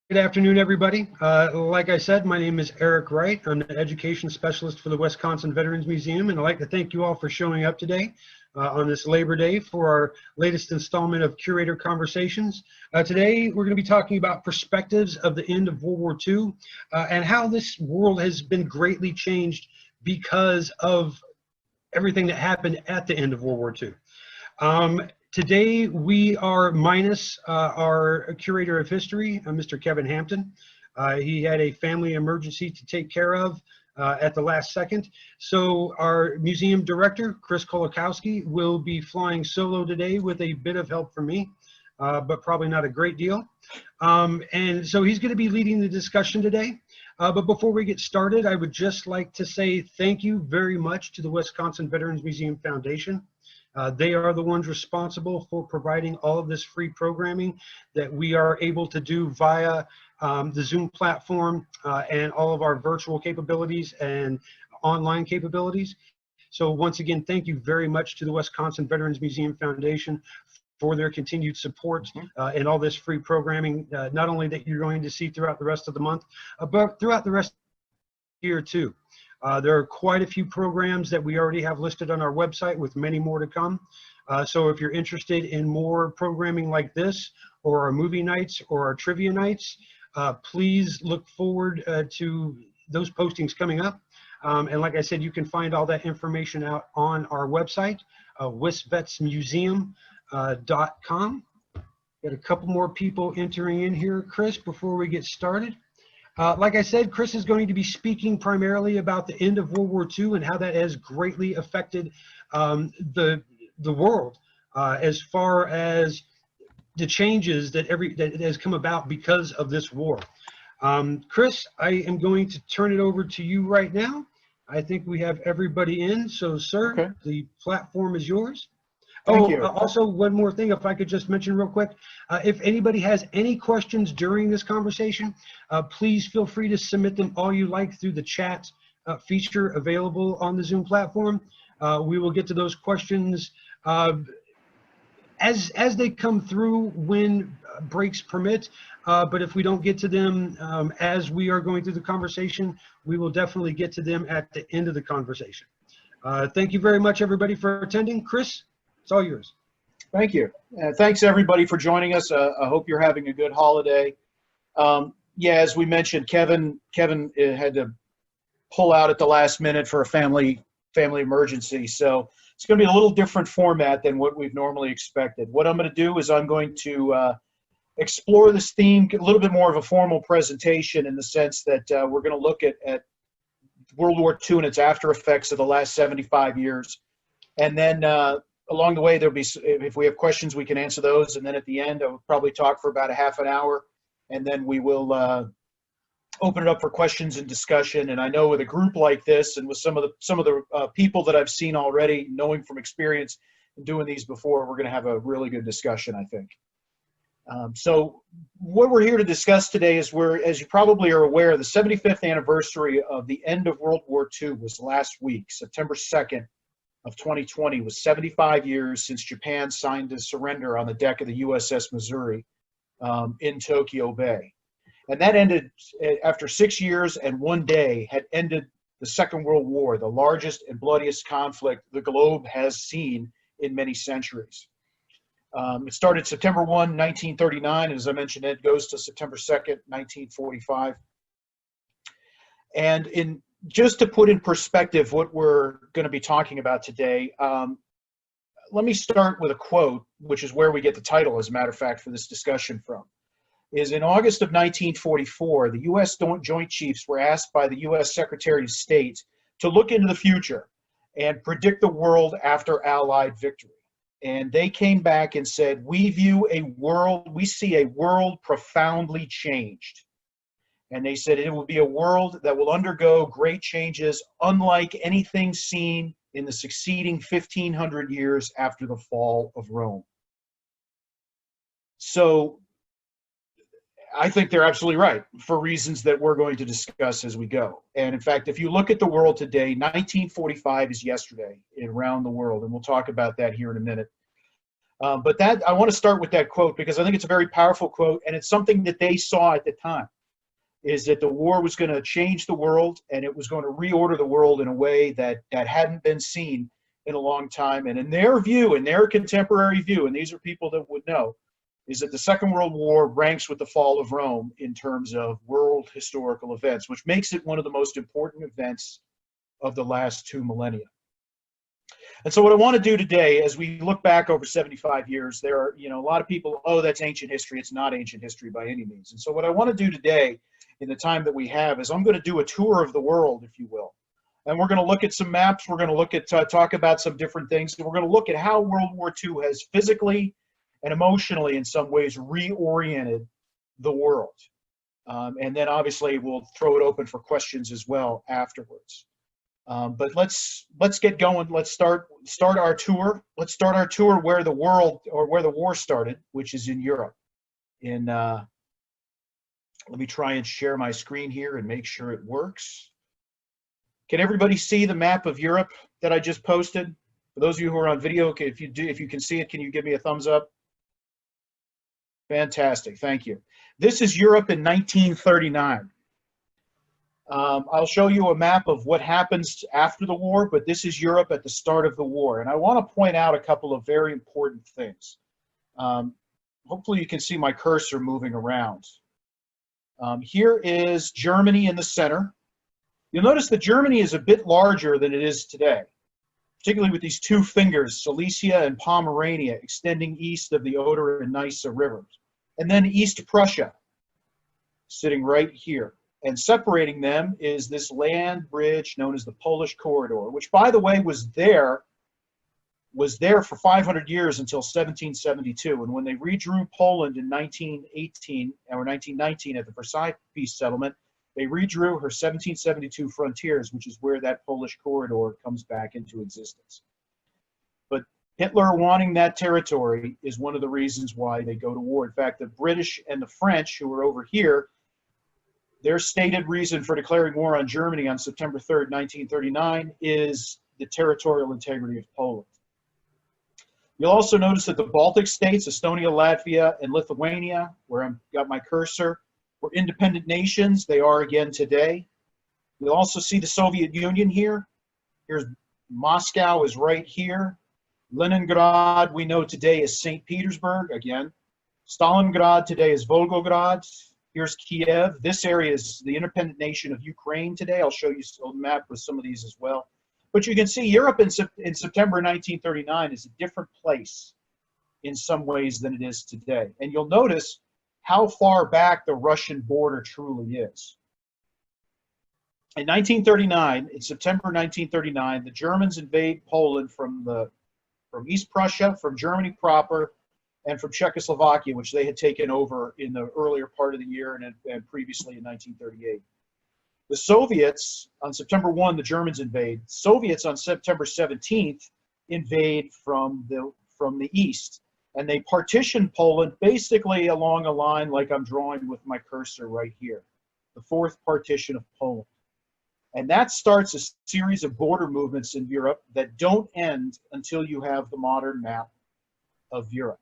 Good afternoon, everybody. Like I said, my name is Eric Wright. I'm the education specialist for the Wisconsin Veterans Museum, and I'd like to thank you all for showing up today on this Labor Day for our latest installment of Curator Conversations. Today, we're going to be talking about perspectives of the end of World War II and how this world has been greatly changed because of everything that happened at the end of World War II. Today, we are minus our curator of history, Mr. Kevin Hampton. He had a family emergency to take care of at the last second. So our museum director, Chris Kolakowski, will be flying solo today with a bit of help from me, but probably not a great deal. And so he's going to be leading the discussion today. But before we get started, I would just like to say thank you very much to the Wisconsin Veterans Museum Foundation. They are the ones responsible for providing all of this free programming that we are able to do via the Zoom platform and all of our virtual capabilities and online capabilities. So once again, thank you very much to the Wisconsin Veterans Museum Foundation for their continued support and all this free programming, not only that you're going to see throughout the rest of the month, but throughout the rest of the year too. There are quite a few programs that we already have listed on our website with many more to come. So if you're interested in more programming like this, or our movie nights or our trivia nights, please look forward to those postings coming up. And like I said, you can find all that information out on our website, wisvetsmuseum.com. Got a couple more people entering in here, Chris, before we get started. Like I said, Chris is going to be speaking primarily about the end of World War II and how that has greatly affected the world as far as the changes that has come about because of this war. Chris, I am going to turn it over to you right now. I think we have everybody in, so sir, okay. The platform is yours. Thank you. Also, one more thing, if I could just mention real quick, if anybody has any questions during this conversation, please feel free to submit them all you like through the chat feature available on the Zoom platform. We will get to those questions as they come through when breaks permit. But if we don't get to them as we are going through the conversation, we will definitely get to them at the end of the conversation. Thank you very much, everybody, for attending. Chris? It's all yours. Thank you. Thanks, everybody, for joining us. I hope you're having a good holiday. Yeah, as we mentioned, Kevin had to pull out at the last minute for a family emergency. So it's going to be a little different format than what we've normally expected. What I'm going to do is I'm going to explore this theme, a little bit more of a formal presentation in the sense that we're going to look at World War II and its after effects of the last 75 years. And then along the way, there'll be, if we have questions, we can answer those. And then at the end, I'll probably talk for about a half an hour. And then we will open it up for questions and discussion. And I know with a group like this and with some of the people that I've seen already, knowing from experience and doing these before, we're going to have a really good discussion, I think. So what we're here to discuss today is as you probably are aware, the 75th anniversary of the end of World War II was last week, September 2nd. Of 2020 was 75 years since Japan signed a surrender on the deck of the USS Missouri in Tokyo Bay. And that ended after 6 years and 1 day had ended the Second World War, the largest and bloodiest conflict the globe has seen in many centuries. It started September 1, 1939, and as I mentioned, it goes to September 2nd, 1945. And just to put in perspective what we're going to be talking about today, let me start with a quote, which is where we get the title, as a matter of fact, for this discussion from. Is in August of 1944, the U.S. Joint Chiefs were asked by the U.S. Secretary of State to look into the future and predict the world after Allied victory. And they came back and said, we see a world profoundly changed. And they said it will be a world that will undergo great changes unlike anything seen in the succeeding 1,500 years after the fall of Rome. So I think they're absolutely right for reasons that we're going to discuss as we go. And in fact, if you look at the world today, 1945 is yesterday around the world, and we'll talk about that here in a minute. But I want to start with that quote because I think it's a very powerful quote, and it's something that they saw at the time, is that the war was going to change the world, and it was going to reorder the world in a way that hadn't been seen in a long time. And in their view, in their contemporary view, and these are people that would know, is that the Second World War ranks with the fall of Rome in terms of world historical events, which makes it one of the most important events of the last 2 millennia. And so what I want to do today, as we look back over 75 years, there are, a lot of people, oh, that's ancient history. It's not ancient history by any means. And so what I want to do today, in the time that we have, is I'm going to do a tour of the world, if you will. And we're going to look at some maps. We're going to look at, talk about some different things. And we're going to look at how World War II has physically and emotionally, in some ways, reoriented the world. And then obviously we'll throw it open for questions as well afterwards. But let's get going. Let's start our tour. Let's start our tour where the war started, which is in Europe. Let me try and share my screen here and make sure it works. Can everybody see the map of Europe that I just posted? For those of you who are on video, if you can see it, can you give me a thumbs up? Fantastic, thank you. This is Europe in 1939. I'll show you a map of what happens after the war, but this is Europe at the start of the war. And I want to point out a couple of very important things. Hopefully you can see my cursor moving around. Here is Germany in the center. You'll notice that Germany is a bit larger than it is today, particularly with these two fingers, Silesia and Pomerania, extending east of the Oder and Neisse rivers. And then East Prussia, sitting right here. And separating them is this land bridge known as the Polish Corridor, which, by the way, was there for 500 years until 1772. And when they redrew Poland in 1918 or 1919 at the Versailles Peace Settlement, they redrew her 1772 frontiers, which is where that Polish corridor comes back into existence. But Hitler wanting that territory is one of the reasons why they go to war. In fact, the British and the French, who are over here, their stated reason for declaring war on Germany on September 3rd, 1939 is the territorial integrity of Poland. You'll also notice that the Baltic states, Estonia, Latvia, and Lithuania, where I've got my cursor, were independent nations. They are again today. You'll also see the Soviet Union here. Here's Moscow is right here. Leningrad, we know today, is St. Petersburg, again. Stalingrad today is Volgograd. Here's Kiev. This area is the independent nation of Ukraine today. I'll show you a map with some of these as well. But you can see Europe in September 1939 is a different place in some ways than it is today. And you'll notice how far back the Russian border truly is. In 1939, in September 1939, the Germans invade Poland from East Prussia, from Germany proper, and from Czechoslovakia, which they had taken over in the earlier part of the year and previously in 1938. The Soviets, on September 1, the Germans invade. Soviets on September 17th invade from the east. And they partition Poland basically along a line like I'm drawing with my cursor right here, the fourth partition of Poland. And that starts a series of border movements in Europe that don't end until you have the modern map of Europe.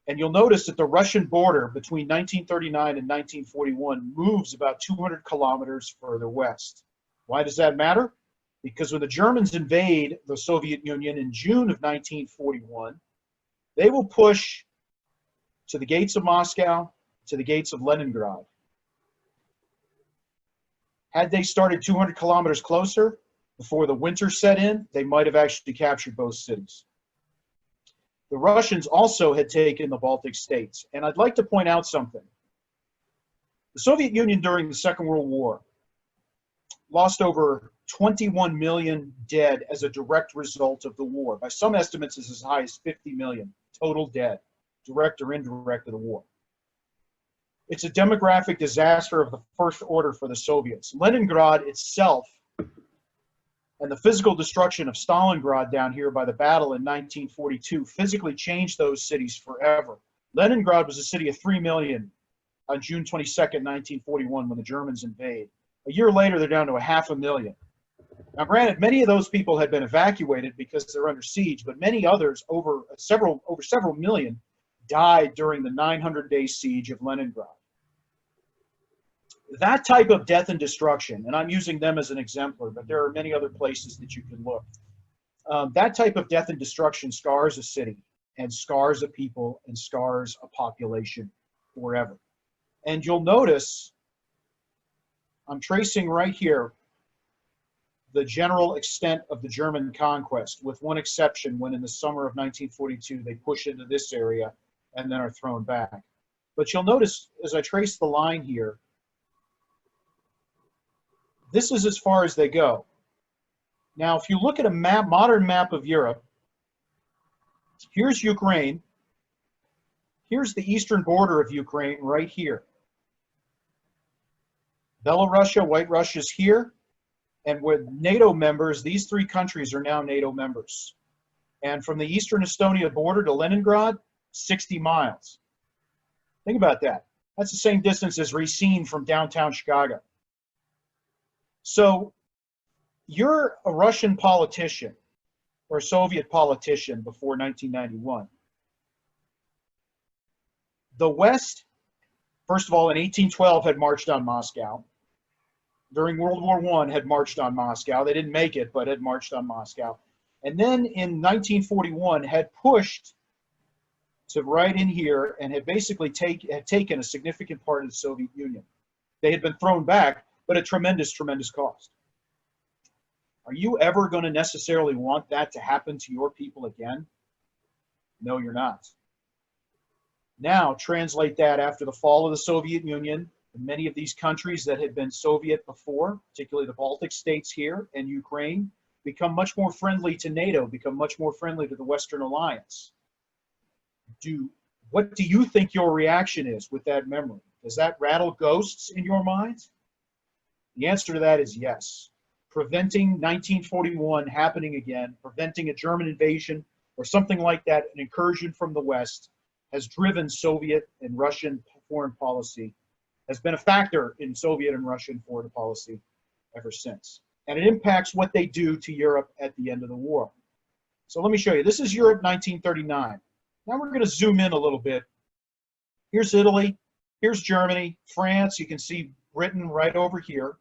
And you'll notice that the Russian border between 1939 and 1941 moves about 200 kilometers further west. Why does that matter? Because when the Germans invade the Soviet Union in June of 1941, they will push to the gates of Moscow, to the gates of Leningrad. Had they started 200 kilometers closer before the winter set in, they might have actually captured both cities. The Russians also had taken the Baltic states. And I'd like to point out something. The Soviet Union during the Second World War lost over 21 million dead as a direct result of the war. By some estimates, it's as high as 50 million total dead, direct or indirect, of the war. It's a demographic disaster of the first order for the Soviets. Leningrad itself and the physical destruction of Stalingrad down here by the battle in 1942 physically changed those cities forever. Leningrad was a city of 3 million on June 22nd, 1941, when the Germans invade. A year later, they're down to 500,000. Now, granted, many of those people had been evacuated because they're under siege, but many others, over several million, died during the 900-day siege of Leningrad. That type of death and destruction, and I'm using them as an exemplar, but there are many other places that you can look. That type of death and destruction scars a city and scars a people and scars a population forever. And you'll notice I'm tracing right here the general extent of the German conquest, with one exception, when in the summer of 1942 they push into this area and then are thrown back. But you'll notice as I trace the line here, this is as far as they go. Now, if you look at a map, modern map of Europe, here's Ukraine. Here's the eastern border of Ukraine right here. Belarusia, White Russia's here. And with NATO members, these three countries are now NATO members. And from the eastern Estonia border to Leningrad, 60 miles. Think about that. That's the same distance as Racine from downtown Chicago. So you're a Russian politician or a Soviet politician before 1991. The West, first of all, in 1812 had marched on Moscow. During World War I had marched on Moscow. They didn't make it, but had marched on Moscow. And then in 1941 had pushed to right in here and had basically taken a significant part of the Soviet Union. They had been thrown back, but at tremendous, tremendous cost. Are you ever going to necessarily want that to happen to your people again? No, you're not. Now, translate that after the fall of the Soviet Union. Many of these countries that had been Soviet before, particularly the Baltic states here and Ukraine, become much more friendly to NATO, become much more friendly to the Western Alliance. What do you think your reaction is with that memory? Does that rattle ghosts in your mind? The answer to that is yes. Preventing 1941 happening again, preventing a German invasion or something like that, an incursion from the West, has driven Soviet and Russian foreign policy, has been a factor in Soviet and Russian foreign policy ever since. And it impacts what they do to Europe at the end of the war. So let me show you. This is Europe 1939. Now we're going to zoom in a little bit. Here's Italy. Here's Germany, France. You can see Britain right over here.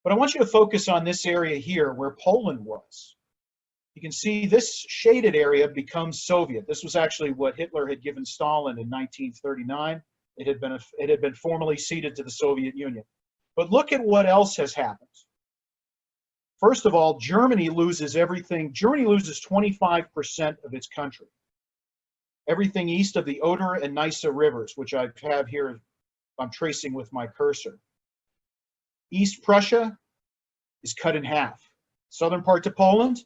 But I want you to focus on this area here where Poland was. You can see this shaded area becomes Soviet. This was actually what Hitler had given Stalin in 1939. It had been formally ceded to the Soviet Union. But look at what else has happened. First of all, Germany loses everything. Germany loses 25% of its country. Everything east of the Oder and Neisse rivers, which I have here, I'm tracing with my cursor. East Prussia is cut in half. Southern part to Poland,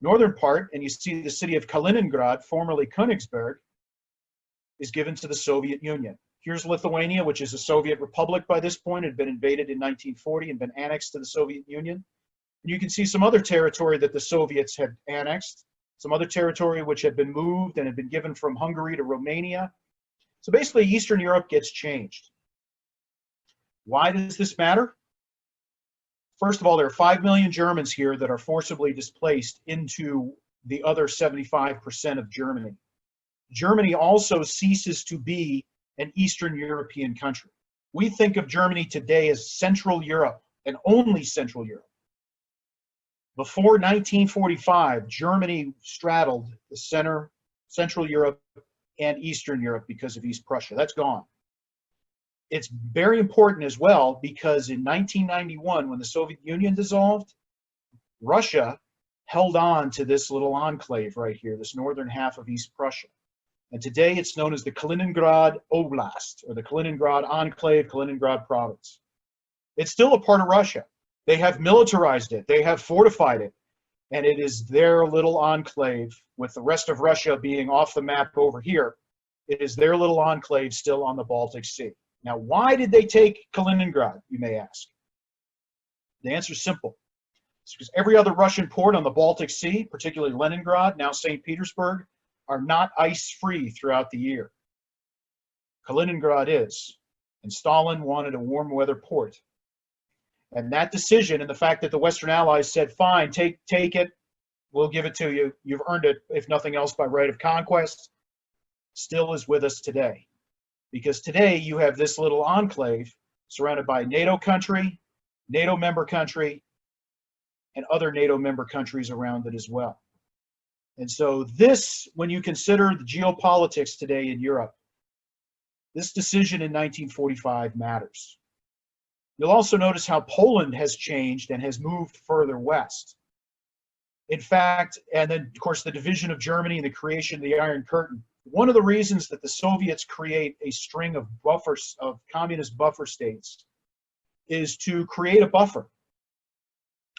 northern part, and you see the city of Kaliningrad, formerly Königsberg, is given to the Soviet Union. Here's Lithuania, which is a Soviet republic by this point, had been invaded in 1940 and been annexed to the Soviet Union. And you can see some other territory that the Soviets had annexed, some other territory which had been moved and had been given from Hungary to Romania. So basically, Eastern Europe gets changed. Why does this matter? First of all, there are 5 million Germans here that are forcibly displaced into the other 75% of Germany. Germany also ceases to be an Eastern European country. We think of Germany today as Central Europe and only Central Europe. Before 1945, Germany straddled the Central Europe and Eastern Europe because of East Prussia. That's gone. It's very important as well because in 1991, when the Soviet Union dissolved, Russia held on to this little enclave right here, this northern half of East Prussia. And today it's known as the Kaliningrad Oblast, or the Kaliningrad Enclave, Kaliningrad Province. It's still a part of Russia. They have militarized it, they have fortified it, and it is their little enclave, with the rest of Russia being off the map over here. It is their little enclave still on the Baltic Sea. Now, why did they take Kaliningrad, you may ask? The answer is simple. It's because every other Russian port on the Baltic Sea, particularly Leningrad, now St. Petersburg, are not ice-free throughout the year. Kaliningrad is, and Stalin wanted a warm weather port. And that decision and the fact that the Western Allies said, fine, take it, we'll give it to you, you've earned it, if nothing else, by right of conquest, still is with us today. Because today you have this little enclave surrounded by NATO country, NATO member country, and other NATO member countries around it as well. And so this, when you consider the geopolitics today in Europe, this decision in 1945 matters. You'll also notice how Poland has changed and has moved further west. In fact, and then of course the division of Germany and the creation of the Iron Curtain. One of the reasons that the Soviets create a string of buffers, of communist buffer states, is to create a buffer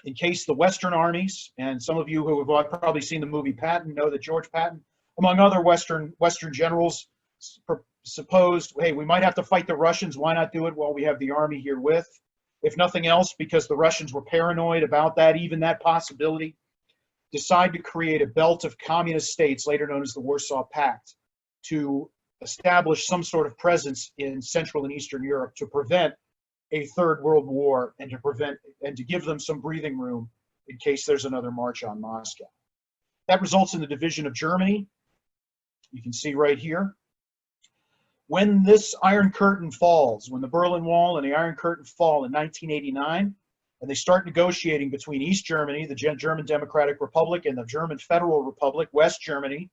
in case the Western armies, and some of you who have probably seen the movie Patton know that George Patton, among other Western generals, supposed, hey, we might have to fight the Russians, why not do it while we have the army here with? If nothing else, because the Russians were paranoid about that, even that possibility, decide to create a belt of communist states, later known as the Warsaw Pact, to establish some sort of presence in Central and Eastern Europe to prevent a third world war and to give them some breathing room in case there's another march on Moscow. That results in the division of Germany. You can see right here. When this Iron Curtain falls, when the Berlin Wall and the Iron Curtain fall in 1989, and they start negotiating between East Germany, the German Democratic Republic, and the German Federal Republic, West Germany,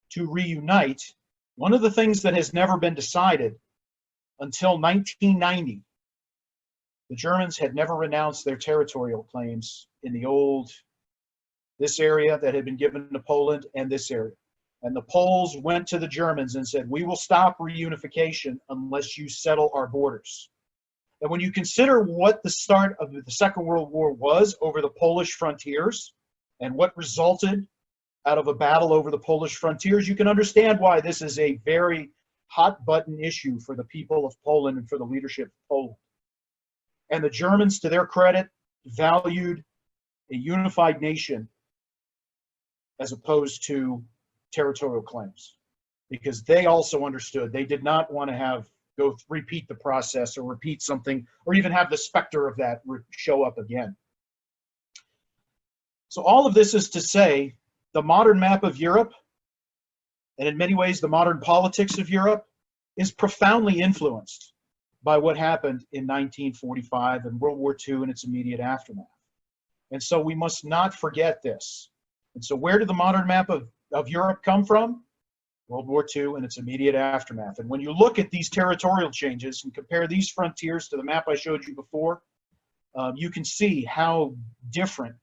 to reunite, one of the things that has never been decided until 1990, the Germans had never renounced their territorial claims in this area that had been given to Poland and this area. And the Poles went to the Germans and said, we will stop reunification unless you settle our borders. And when you consider what the start of the Second World War was over the Polish frontiers and what resulted out of a battle over the Polish frontiers, you can understand why this is a very hot button issue for the people of Poland and for the leadership of Poland. And the Germans, to their credit, valued a unified nation as opposed to territorial claims, because they also understood they did not want to repeat the process or repeat something or even have the specter of that show up again. So all of this is to say the modern map of Europe, and in many ways the modern politics of Europe, is profoundly influenced by what happened in 1945 and World War II and its immediate aftermath. And so we must not forget this. And so where did the modern map of Europe come from? World War II and its immediate aftermath. And when you look at these territorial changes and compare these frontiers to the map I showed you before, you can see how different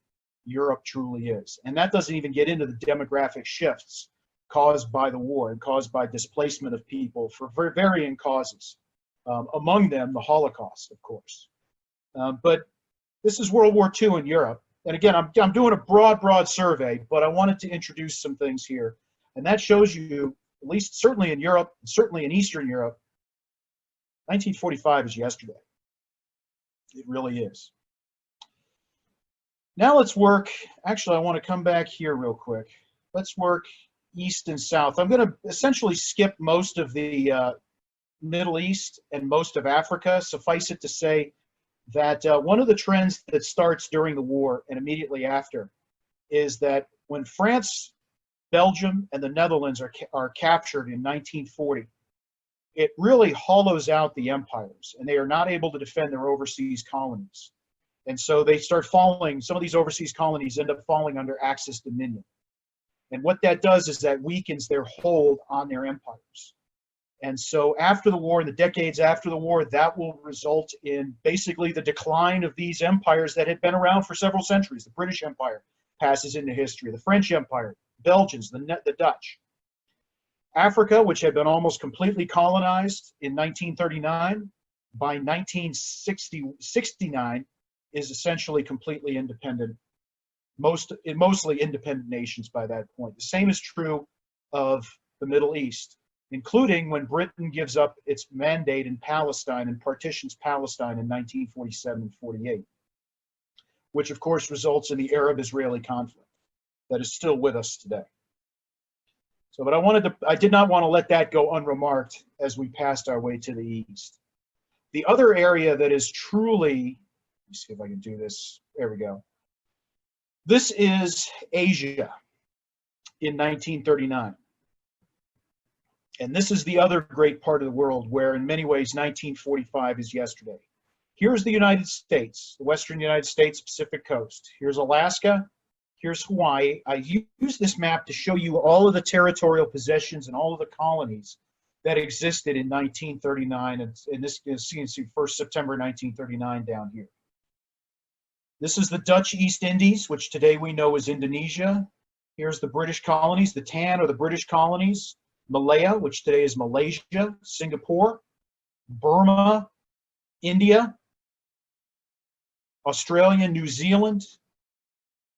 Europe truly is. And that doesn't even get into the demographic shifts caused by the war and caused by displacement of people for varying causes. Among them, the Holocaust, of course. But this is World War II in Europe. And again, I'm doing a broad survey, but I wanted to introduce some things here. And that shows you, at least certainly in Europe, certainly in Eastern Europe, 1945 is yesterday. It really is. Now let's work, actually I want to come back here real quick. Let's work east and south. I'm going to essentially skip most of the Middle East and most of Africa. Suffice it to say that one of the trends that starts during the war and immediately after is that when France, Belgium, and the Netherlands are captured in 1940, it really hollows out the empires, and they are not able to defend their overseas colonies. And so they start falling, some of these overseas colonies end up falling under Axis dominion. And what that does is that weakens their hold on their empires. And so after the war, in the decades after the war, that will result in basically the decline of these empires that had been around for several centuries. The British Empire passes into history, the French Empire, Belgians, the Dutch. Africa, which had been almost completely colonized in 1939, by 1969 is essentially completely independent, mostly independent nations by that point. The same is true of the Middle East, including when Britain gives up its mandate in Palestine and partitions Palestine in 1947 and 48, which of course results in the Arab-Israeli conflict that is still with us today. So, but I did not want to let that go unremarked as we passed our way to the east. The other area that is truly me see if I can do this. There we go. This is Asia in 1939. And this is the other great part of the world where in many ways 1945 is yesterday. Here's the United States, the Western United States Pacific Coast. Here's Alaska. Here's Hawaii. I use this map to show you all of the territorial possessions and all of the colonies that existed in 1939. And this is, you can see 1st September 1939 down here. This is the Dutch East Indies, which today we know as Indonesia. Here's the British colonies, the tan or the British colonies. Malaya, which today is Malaysia, Singapore, Burma, India, Australia, New Zealand.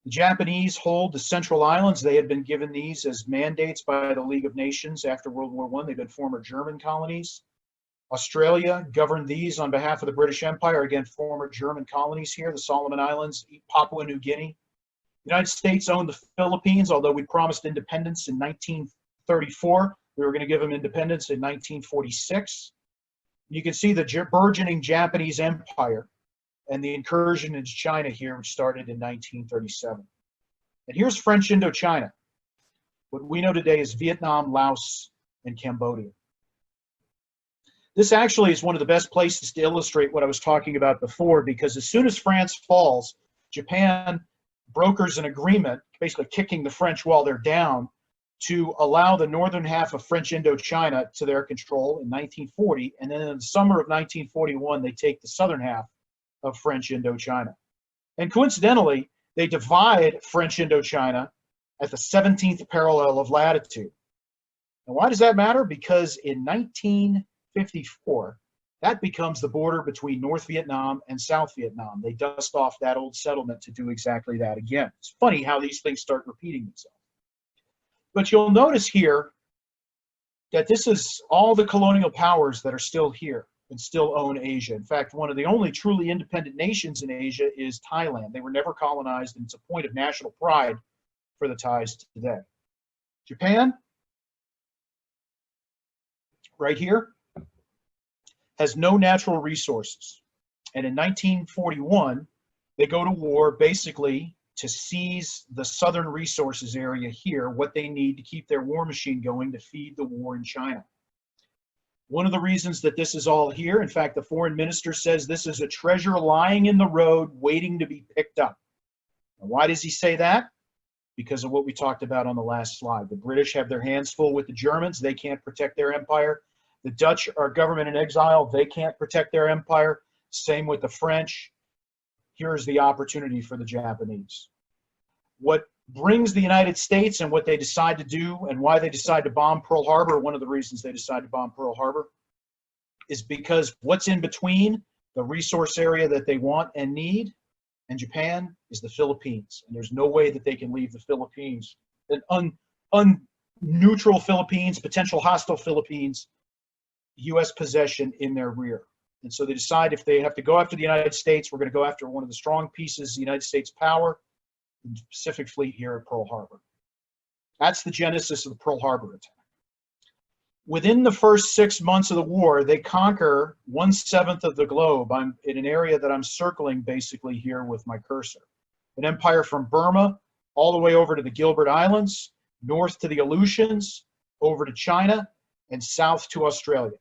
The Japanese hold the Central Islands. They had been given these as mandates by the League of Nations after World War I. They've been former German colonies. Australia governed these on behalf of the British Empire. Again, former German colonies here, the Solomon Islands, Papua New Guinea. The United States owned the Philippines, although we promised independence in 1934. We were going to give them independence in 1946. You can see the burgeoning Japanese Empire and the incursion into China here, which started in 1937. And here's French Indochina. What we know today is Vietnam, Laos, and Cambodia. This actually is one of the best places to illustrate what I was talking about before, because as soon as France falls, Japan brokers an agreement, basically kicking the French while they're down, to allow the northern half of French Indochina to their control in 1940, and then in the summer of 1941, they take the southern half of French Indochina. And coincidentally, they divide French Indochina at the 17th parallel of latitude. And why does that matter? Because in 1954, that becomes the border between North Vietnam and South Vietnam. They dust off that old settlement to do exactly that again. It's funny how these things start repeating themselves. But you'll notice here that this is all the colonial powers that are still here and still own Asia. In fact, one of the only truly independent nations in Asia is Thailand. They were never colonized, and it's a point of national pride for the Thais today. Japan, right here, has no natural resources. And in 1941, they go to war basically to seize the southern resources area here, what they need to keep their war machine going to feed the war in China. One of the reasons that this is all here, in fact, the foreign minister says this is a treasure lying in the road waiting to be picked up. And why does he say that? Because of what we talked about on the last slide. The British have their hands full with the Germans. They can't protect their empire. The Dutch are government in exile. They can't protect their empire. Same with the French. Here's the opportunity for the Japanese. What brings the United States and what they decide to do and why they decide to bomb Pearl Harbor, one of the reasons they decide to bomb Pearl Harbor, is because what's in between the resource area that they want and need and Japan is the Philippines. And there's no way that they can leave the Philippines, an neutral Philippines, potential hostile Philippines, U.S. possession in their rear. And so they decide if they have to go after the United States, we're going to go after one of the strong pieces of the United States power, the Pacific Fleet here at Pearl Harbor. That's the genesis of the Pearl Harbor attack. Within the first 6 months of the war, they conquer 1/7 of the globe. I'm in an area that I'm circling basically here with my cursor. An empire from Burma all the way over to the Gilbert Islands, north to the Aleutians, over to China, and south to Australia.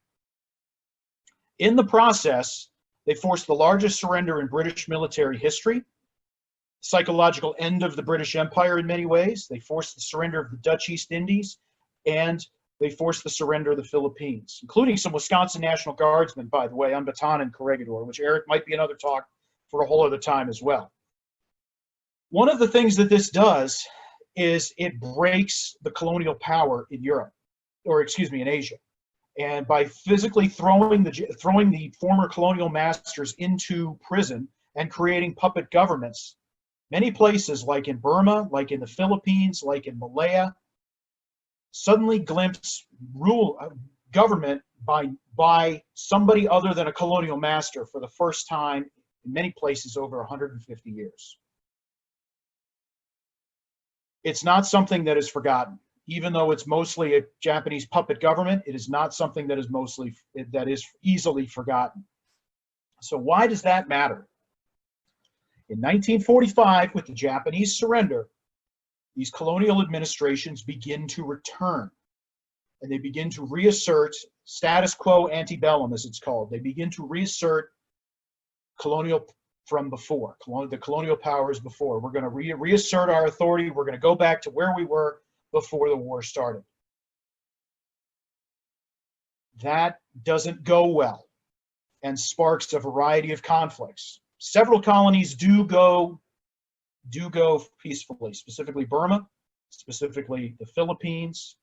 In the process, they forced the largest surrender in British military history, psychological end of the British Empire in many ways. They forced the surrender of the Dutch East Indies, and they forced the surrender of the Philippines, including some Wisconsin National Guardsmen, by the way, on Bataan and Corregidor, which, Eric, might be another talk for a whole other time as well. One of the things that this does is it breaks the colonial power in Europe, or excuse me, in Asia. And by physically throwing the former colonial masters into prison and creating puppet governments, many places like in Burma, like in the Philippines, like in Malaya, suddenly glimpse government by somebody other than a colonial master for the first time in many places over 150 years. It's not something that is forgotten. Even though it's mostly a Japanese puppet government, it is not something that is easily forgotten. So why does that matter? In 1945, with the Japanese surrender, these colonial administrations begin to return, and they begin to reassert status quo antebellum, as it's called. They begin to reassert colonial from before, the colonial powers before. We're going to reassert our authority. We're going to go back to where we were before the war started. That doesn't go well and sparks a variety of conflicts. Several colonies do go peacefully, specifically Burma, specifically the Philippines,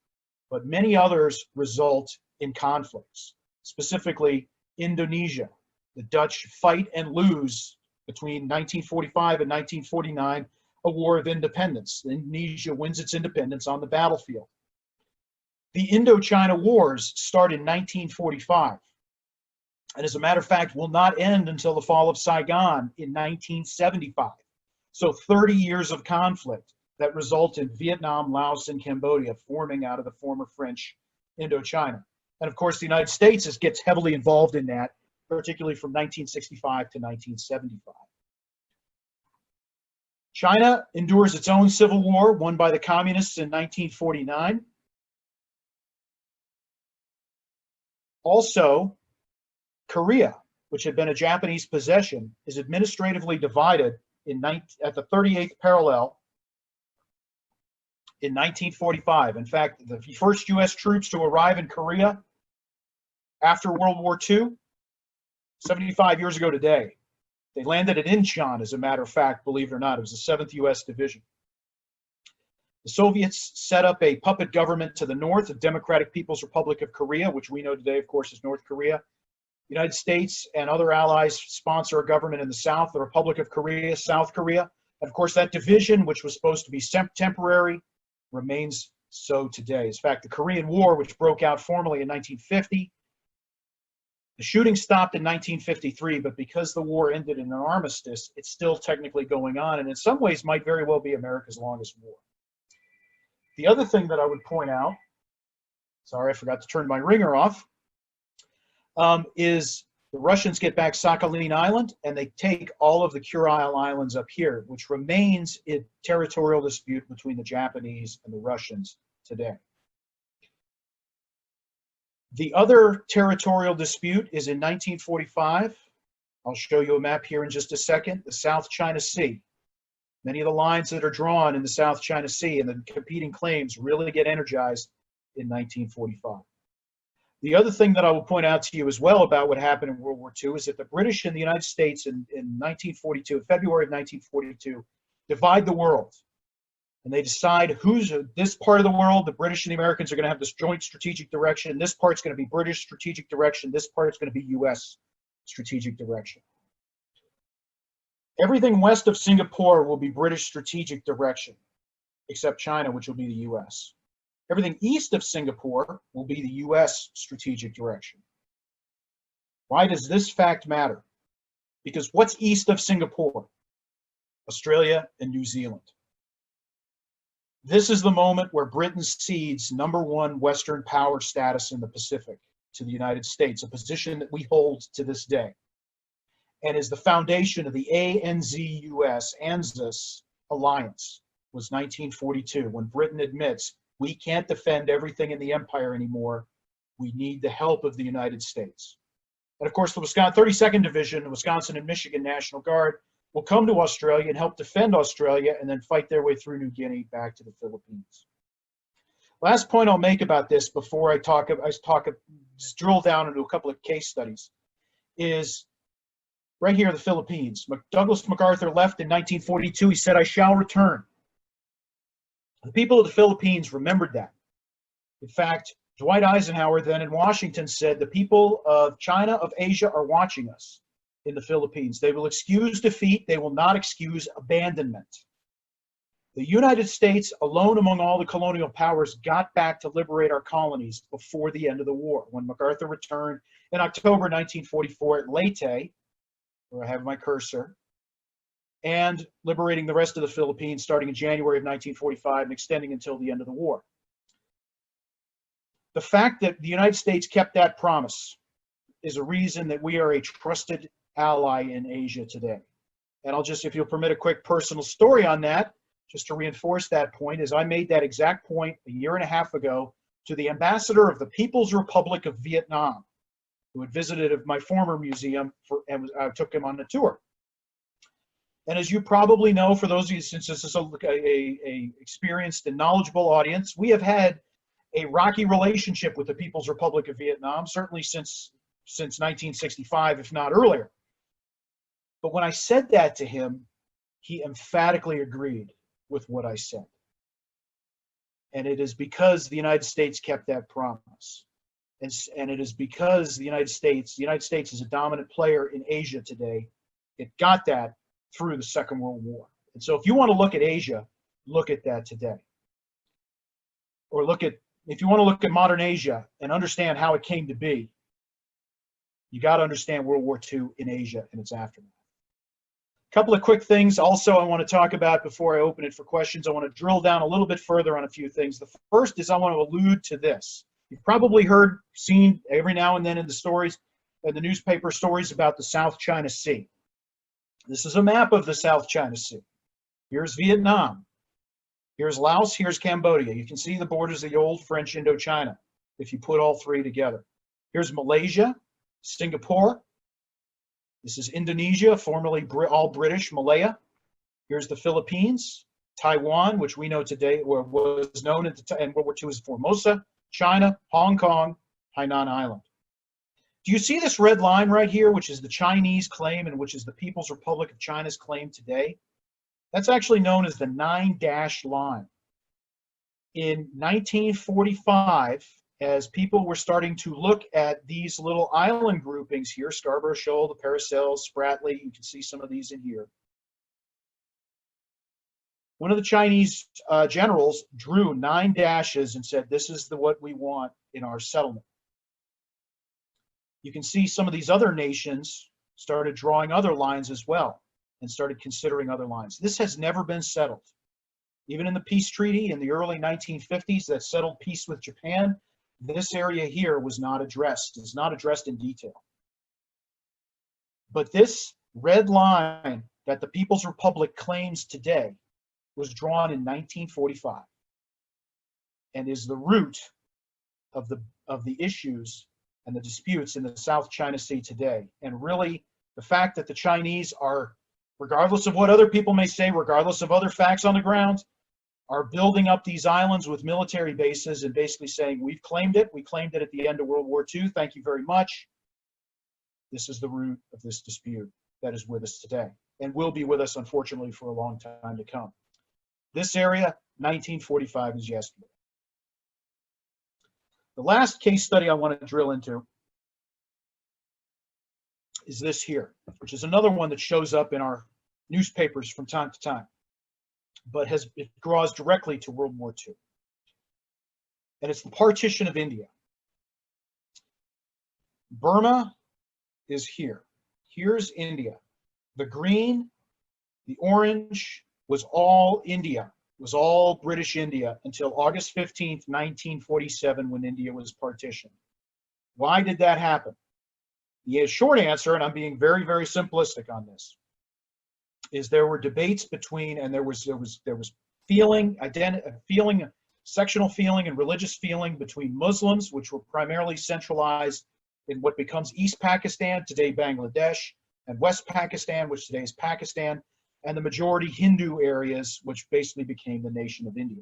but many others result in conflicts, specifically Indonesia. The Dutch fight and lose between 1945 and 1949, a war of independence. Indonesia wins its independence on the battlefield. The Indochina Wars start in 1945, and as a matter of fact, will not end until the fall of Saigon in 1975. So 30 years of conflict that result in Vietnam, Laos, and Cambodia forming out of the former French Indochina. And of course, the United States gets heavily involved in that, particularly from 1965 to 1975. China endures its own civil war, won by the communists in 1949. Also, Korea, which had been a Japanese possession, is administratively divided at the 38th parallel in 1945. In fact, the first U.S. troops to arrive in Korea after World War II, 75 years ago today. They landed at Incheon, as a matter of fact, believe it or not. It was the 7th U.S. Division. The Soviets set up a puppet government to the north, the Democratic People's Republic of Korea, which we know today, of course, is North Korea. The United States and other allies sponsor a government in the south, the Republic of Korea, South Korea. And of course, that division, which was supposed to be temporary, remains so today. In fact, the Korean War, which broke out formally in 1950, the shooting stopped in 1953, but because the war ended in an armistice, it's still technically going on, and in some ways might very well be America's longest war. The other thing that I would point out, sorry, I forgot to turn my ringer off, is the Russians get back Sakhalin Island, and they take all of the Kuril Islands up here, which remains a territorial dispute between the Japanese and the Russians today. The other territorial dispute is in 1945. I'll show you a map here in just a second. The South China Sea. Many of the lines that are drawn in the South China Sea and the competing claims really get energized in 1945. The other thing that I will point out to you as well about what happened in World War II is that the British and the United States in 1942, February of 1942, divide the world. And they decide who's this part of the world, the British and the Americans are going to have this joint strategic direction. This part's going to be British strategic direction. This part's going to be U.S. strategic direction. Everything west of Singapore will be British strategic direction, except China, which will be the U.S. Everything east of Singapore will be the U.S. strategic direction. Why does this fact matter? Because what's east of Singapore? Australia and New Zealand. This is the moment where Britain cedes #1 Western power status in the Pacific to the United States, a position that we hold to this day, and is the foundation of the ANZUS, ANZUS alliance, was 1942, when Britain admits we can't defend everything in the empire anymore. We need the help of the United States. And of course, the 32nd Division, the Wisconsin and Michigan National Guard, will come to Australia and help defend Australia and then fight their way through New Guinea back to the Philippines. Last point I'll make about this before I just drill down into a couple of case studies is right here, the Philippines. Douglas MacArthur left in 1942. He said, "I shall return." The people of the Philippines remembered that. In fact, Dwight Eisenhower then in Washington said, "The people of China, of Asia, are watching us in the Philippines. They will excuse defeat. They will not excuse abandonment." The United States, alone among all the colonial powers, got back to liberate our colonies before the end of the war. When MacArthur returned in October 1944 at Leyte, where I have my cursor, and liberating the rest of the Philippines starting in January of 1945 and extending until the end of the war. The fact that the United States kept that promise is a reason that we are a trusted ally in Asia today. And I'll just, if you'll permit, a quick personal story on that, just to reinforce that point, is I made that exact point a year and a half ago to the ambassador of the People's Republic of Vietnam, who had visited my former museum, and I took him on a tour. And as you probably know, for those of you, since this is a experienced and knowledgeable audience, we have had a rocky relationship with the People's Republic of Vietnam, certainly since 1965, if not earlier. But when I said that to him, he emphatically agreed with what I said. And it is because the United States kept that promise. And it is because the United States is a dominant player in Asia today. It got that through the Second World War. And so if you want to look at Asia, look at that today. Or if you want to look at modern Asia and understand how it came to be, you got to understand World War II in Asia and its aftermath. A couple of quick things also I want to talk about before I open it for questions. I want to drill down a little bit further on a few things. The first is I want to allude to this. You've probably seen every now and then in the stories, in the newspaper stories about the South China Sea. This is a map of the South China Sea. Here's Vietnam. Here's Laos. Here's Cambodia. You can see the borders of the old French Indochina if you put all three together. Here's Malaysia, Singapore. This is Indonesia, formerly all British, Malaya. Here's the Philippines, Taiwan, which we know today, or was known in World War II as Formosa, China, Hong Kong, Hainan Island. Do you see this red line right here, which is the Chinese claim and which is the People's Republic of China's claim today? That's actually known as the 9-dash line. In 1945, as people were starting to look at these little island groupings here, Scarborough Shoal, the Paracels, Spratly, you can see some of these in here. One of the Chinese generals drew 9 dashes and said, this is what we want in our settlement. You can see some of these other nations started drawing other lines as well and started considering other lines. This has never been settled. Even in the peace treaty in the early 1950s that settled peace with Japan, this area here was not addressed, is not addressed in detail. But this red line that the People's Republic claims today was drawn in 1945 and is the root of the issues and the disputes in the South China Sea today. And really, the fact that the Chinese are, regardless of what other people may say, regardless of other facts on the ground, are building up these islands with military bases and basically saying, we've claimed it. We claimed it at the end of World War II. Thank you very much. This is the root of this dispute that is with us today and will be with us, unfortunately, for a long time to come. This area, 1945 is yesterday. The last case study I want to drill into is this here, which is another one that shows up in our newspapers from time to time, but it draws directly to World War II. And it's the Partition of India. Burma is here. Here's India. The green, the orange was all India, was all British India until August 15th, 1947, when India was partitioned. Why did that happen? The short answer, and I'm being very, very simplistic on this, is there were debates between, and there was feeling, sectional feeling and religious feeling between Muslims, which were primarily centralized in what becomes East Pakistan, today Bangladesh, and West Pakistan, which today is Pakistan, and the majority Hindu areas, which basically became the nation of India.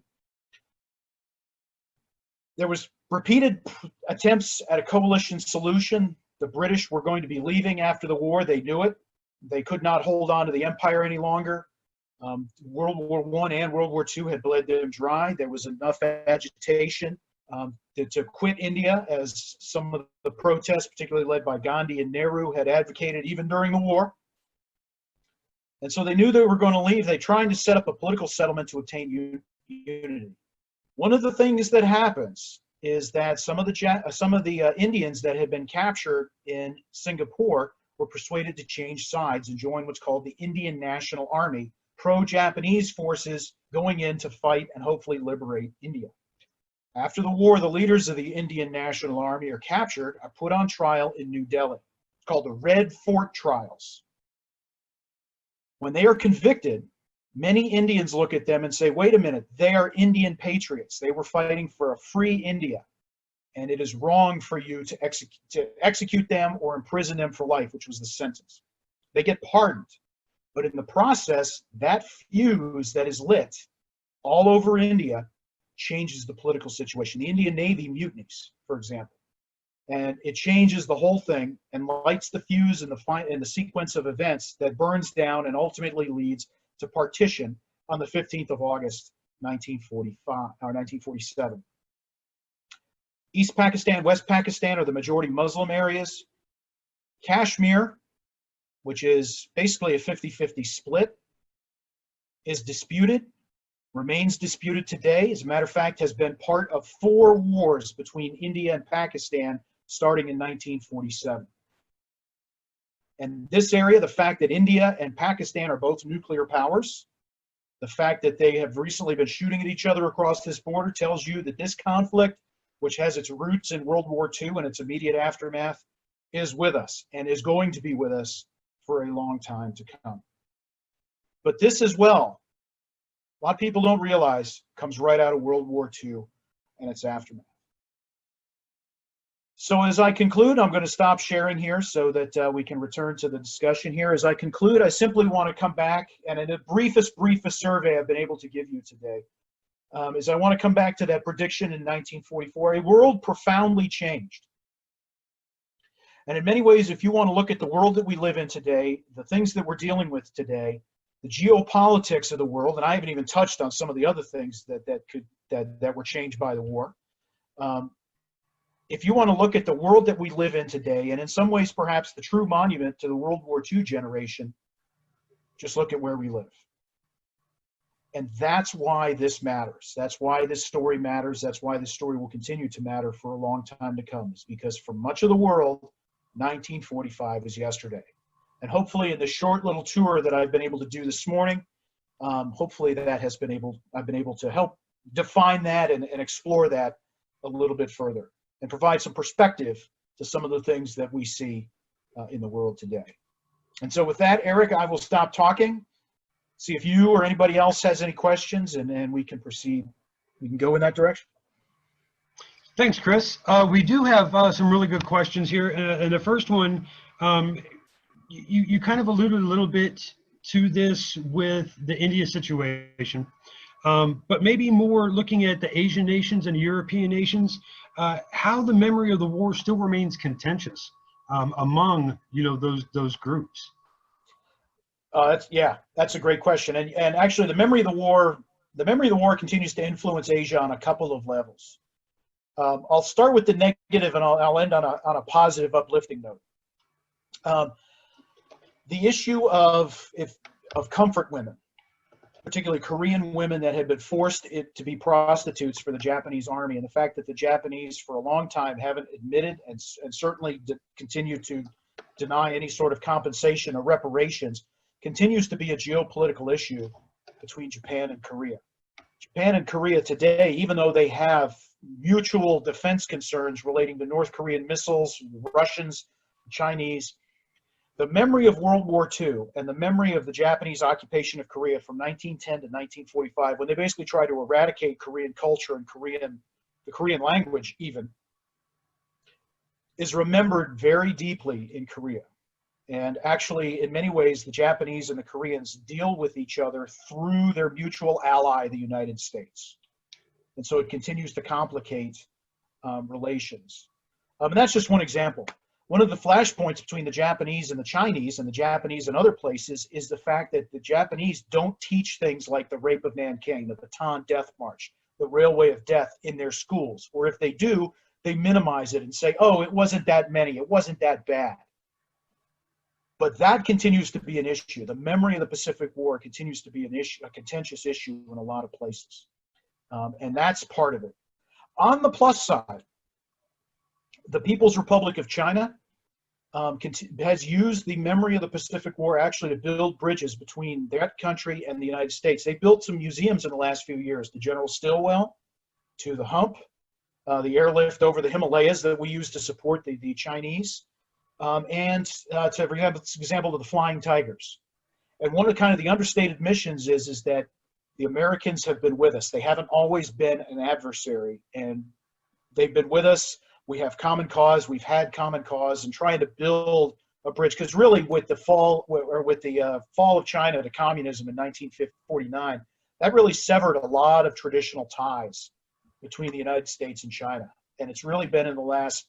There was repeated attempts at a coalition solution. The British were going to be leaving after the war. They knew it. They could not hold on to the empire any longer. World War I and World War II had bled them dry. There was enough agitation to quit India, as some of the protests, particularly led by Gandhi and Nehru, had advocated even during the war. And so they knew they were going to leave. They tried to set up a political settlement to obtain unity. One of the things that happens is that some of the Indians that had been captured in Singapore were persuaded to change sides and join what's called the Indian National Army, pro-Japanese forces going in to fight and hopefully liberate India. After the war, the leaders of the Indian National Army are captured, are put on trial in New Delhi. It's called the Red Fort Trials. When they are convicted, many Indians look at them and say, wait a minute, they are Indian patriots. They were fighting for a free India, and it is wrong for you to execute them or imprison them for life, which was the sentence. They get pardoned. But in the process, that fuse that is lit all over India changes the political situation. The Indian Navy mutinies, for example, and it changes the whole thing and lights the fuse in the sequence of events that burns down and ultimately leads to partition on the 15th of August, 1945 or 1947. East Pakistan, West Pakistan are the majority Muslim areas. Kashmir, which is basically a 50-50 split, is disputed, remains disputed today. As a matter of fact, has been part of 4 wars between India and Pakistan starting in 1947. And this area, the fact that India and Pakistan are both nuclear powers, the fact that they have recently been shooting at each other across this border tells you that this conflict, which has its roots in World War II and its immediate aftermath, is with us and is going to be with us for a long time to come. But this as well, a lot of people don't realize, comes right out of World War II and its aftermath. So as I conclude, I'm going to stop sharing here so that we can return to the discussion here. As I conclude, I simply want to come back, and in the briefest survey I've been able to give you today, is I want to come back to that prediction in 1944. A world profoundly changed. And in many ways, if you want to look at the world that we live in today, the things that we're dealing with today, the geopolitics of the world, and I haven't even touched on some of the other things that were changed by the war. If you want to look at the world that we live in today, and in some ways perhaps the true monument to the World War II generation, just look at where we live. And that's why this matters. That's why this story matters. That's why this story will continue to matter for a long time to come. It's because for much of the world, 1945 is yesterday. And hopefully in the short little tour that I've been able to do this morning, hopefully that I've been able to help define that and explore that a little bit further and provide some perspective to some of the things that we see in the world today. And so with that, Eric, I will stop talking, see if you or anybody else has any questions, and we can proceed. We can go in that direction. Thanks, Chris. We do have some really good questions here. And the first one, you kind of alluded a little bit to this with the India situation, but maybe more looking at the Asian nations and European nations, how the memory of the war still remains contentious among those groups. That's a great question. And actually, the memory of the war continues to influence Asia on a couple of levels. I'll start with the negative, and I'll end on a positive, uplifting note. The issue of comfort women, particularly Korean women that had been forced to be prostitutes for the Japanese army, and the fact that the Japanese for a long time haven't admitted and certainly continue to deny any sort of compensation or reparations, continues to be a geopolitical issue between Japan and Korea. Japan and Korea today, even though they have mutual defense concerns relating to North Korean missiles, Russians, Chinese, the memory of World War II and the memory of the Japanese occupation of Korea from 1910 to 1945, when they basically tried to eradicate Korean culture and the Korean language even, is remembered very deeply in Korea. And actually, in many ways, the Japanese and the Koreans deal with each other through their mutual ally, the United States. And so it continues to complicate relations. And that's just one example. One of the flashpoints between the Japanese and the Chinese, and the Japanese and other places, is the fact that the Japanese don't teach things like the Rape of Nanking, the Bataan Death March, the Railway of Death in their schools. Or if they do, they minimize it and say, oh, it wasn't that many, it wasn't that bad. But that continues to be an issue. The memory of the Pacific War continues to be an issue, a contentious issue in a lot of places. And that's part of it. On the plus side, the People's Republic of China has used the memory of the Pacific War actually to build bridges between that country and the United States. They built some museums in the last few years, to General Stilwell, to the Hump, the airlift over the Himalayas that we use to support the Chinese, and for example, to the Flying Tigers. And one of the kind of the understated missions is that the Americans have been with us. They haven't always been an adversary, and they've been with us. We have common cause. We've had common cause, and trying to build a bridge. Because really, with the fall of China to communism in 1949, that really severed a lot of traditional ties between the United States and China. And it's really been in the last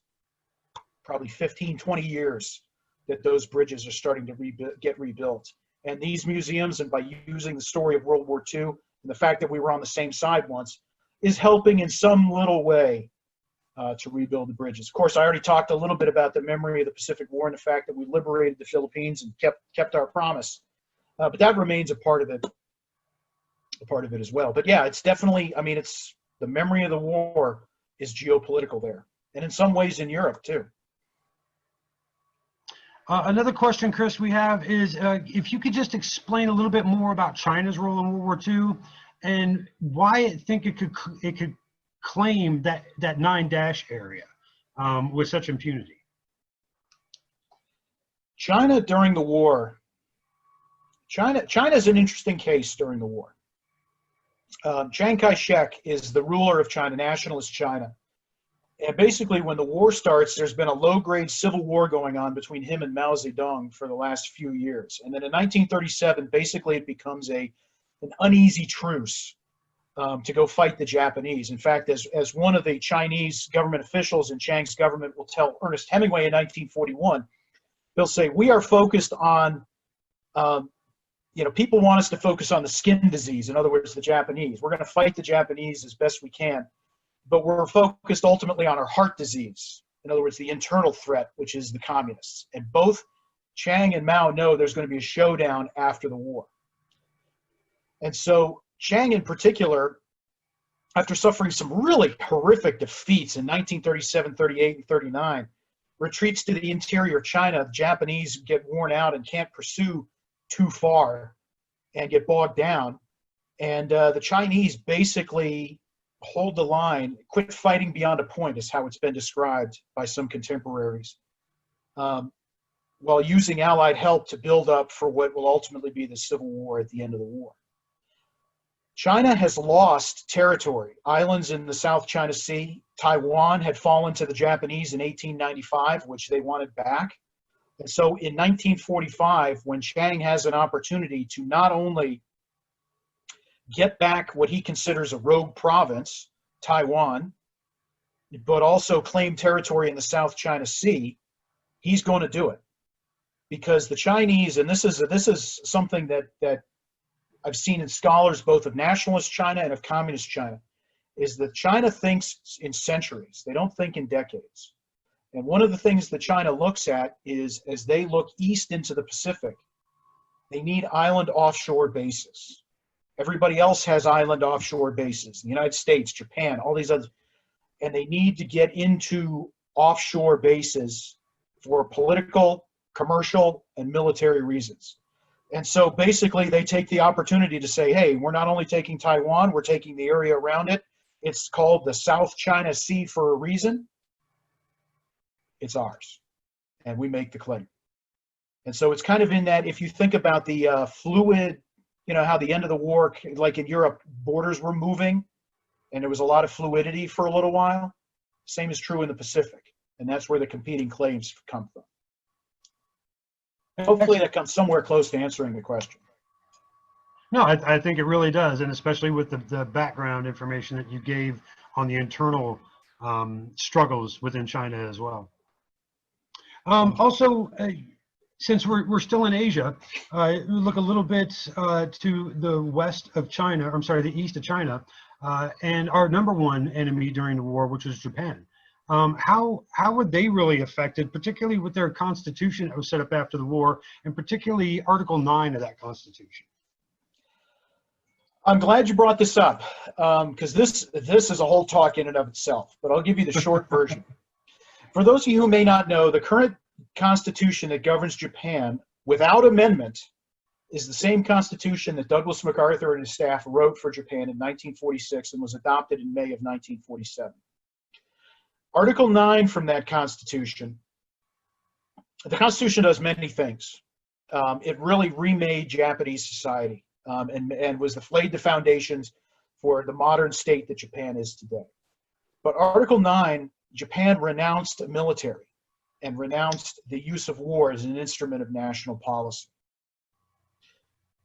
probably 15, 20 years that those bridges are starting to get rebuilt. And these museums, and by using the story of World War II and the fact that we were on the same side once, is helping in some little way to rebuild the bridges. Of course, I already talked a little bit about the memory of the Pacific War and the fact that we liberated the Philippines and kept our promise. But that remains a part of it as well. But yeah, it's definitely, I mean, it's the memory of the war is geopolitical there. And in some ways in Europe too. Another question, Chris, we have is if you could just explain a little bit more about China's role in World War II and why it think it could claim that 9-dash area with such impunity. China during the war. China's an interesting case during the war. Chiang Kai-shek is the ruler of China, nationalist China. And basically, when the war starts, there's been a low-grade civil war going on between him and Mao Zedong for the last few years. And then in 1937, basically it becomes an uneasy truce to go fight the Japanese. In fact, as one of the Chinese government officials in Chiang's government will tell Ernest Hemingway in 1941, they'll say, we are focused on, people want us to focus on the skin disease, in other words, the Japanese. We're going to fight the Japanese as best we can. But we're focused ultimately on our heart disease. In other words, the internal threat, which is the communists. And both Chiang and Mao know there's going to be a showdown after the war. And so Chiang in particular, after suffering some really horrific defeats in 1937, 38, and 39, retreats to the interior of China. The Japanese get worn out and can't pursue too far and get bogged down. And the Chinese basically hold the line, quit fighting beyond a point is how it's been described by some contemporaries, while using Allied help to build up for what will ultimately be the Civil War at the end of the war. China has lost territory, islands in the South China Sea. Taiwan had fallen to the Japanese in 1895, which they wanted back. And so in 1945, when Chiang has an opportunity to not only get back what he considers a rogue province, Taiwan, but also claim territory in the South China Sea, he's going to do it. Because the Chinese, and this is something that I've seen in scholars both of nationalist China and of communist China, is that China thinks in centuries. They don't think in decades. And one of the things that China looks at is, as they look east into the Pacific, they need island offshore bases. Everybody else has island offshore bases, the United States, Japan, all these others, and they need to get into offshore bases for political, commercial, and military reasons. And so basically they take the opportunity to say, hey, we're not only taking Taiwan, we're taking the area around it. It's called the South China Sea for a reason. It's ours. And we make the claim. And so it's kind of in that, if you think about the fluid, how the end of the war, like in Europe, borders were moving and there was a lot of fluidity for a little while. Same is true in the Pacific. And that's where the competing claims come from. Hopefully that comes somewhere close to answering the question. No, I think it really does, and especially with the background information that you gave on the internal struggles within China as well. Also, since we're still in Asia, look a little bit to the west of China, the east of China, and our number one enemy during the war, which was Japan. How were they really affected, particularly with their constitution that was set up after the war, and particularly Article 9 of that constitution? I'm glad you brought this up, because this is a whole talk in and of itself, but I'll give you the short version. For those of you who may not know, the current constitution that governs Japan, without amendment, is the same constitution that Douglas MacArthur and his staff wrote for Japan in 1946 and was adopted in May of 1947. Article 9 from that constitution, the constitution does many things. It really remade Japanese society and laid the foundations for the modern state that Japan is today. But Article 9, Japan renounced military and renounced the use of war as an instrument of national policy.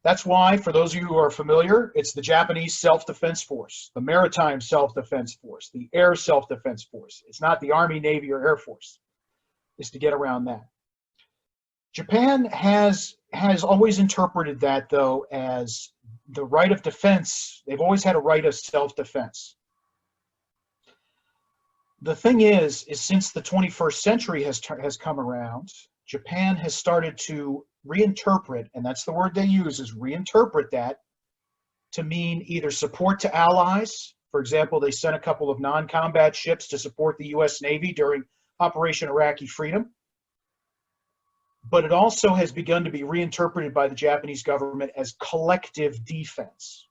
That's why, for those of you who are familiar, it's the Japanese Self-Defense Force, the Maritime Self-Defense Force, the Air Self-Defense Force. It's not the Army, Navy, or Air Force. It's to get around that. Japan has always interpreted that, though, as the right of defense. They've always had a right of self-defense. The thing is since the 21st century has come around, Japan has started to reinterpret, and that's the word they use, is reinterpret that to mean either support to allies. For example, they sent a couple of non-combat ships to support the U.S. Navy during Operation Iraqi Freedom. But it also has begun to be reinterpreted by the Japanese government as collective defense.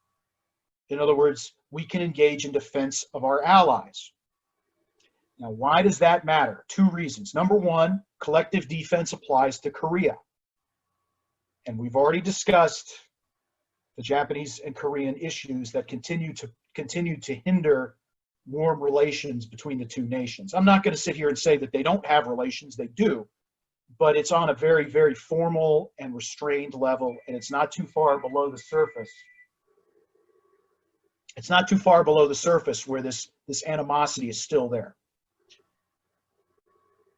In other words, we can engage in defense of our allies. Now, why does that matter? Two reasons. Number one, collective defense applies to Korea. And we've already discussed the Japanese and Korean issues that continue to hinder warm relations between the two nations. I'm not going to sit here and say that they don't have relations, they do, but it's on a very, very formal and restrained level, and it's not too far below the surface. It's not too far below the surface where this animosity is still there.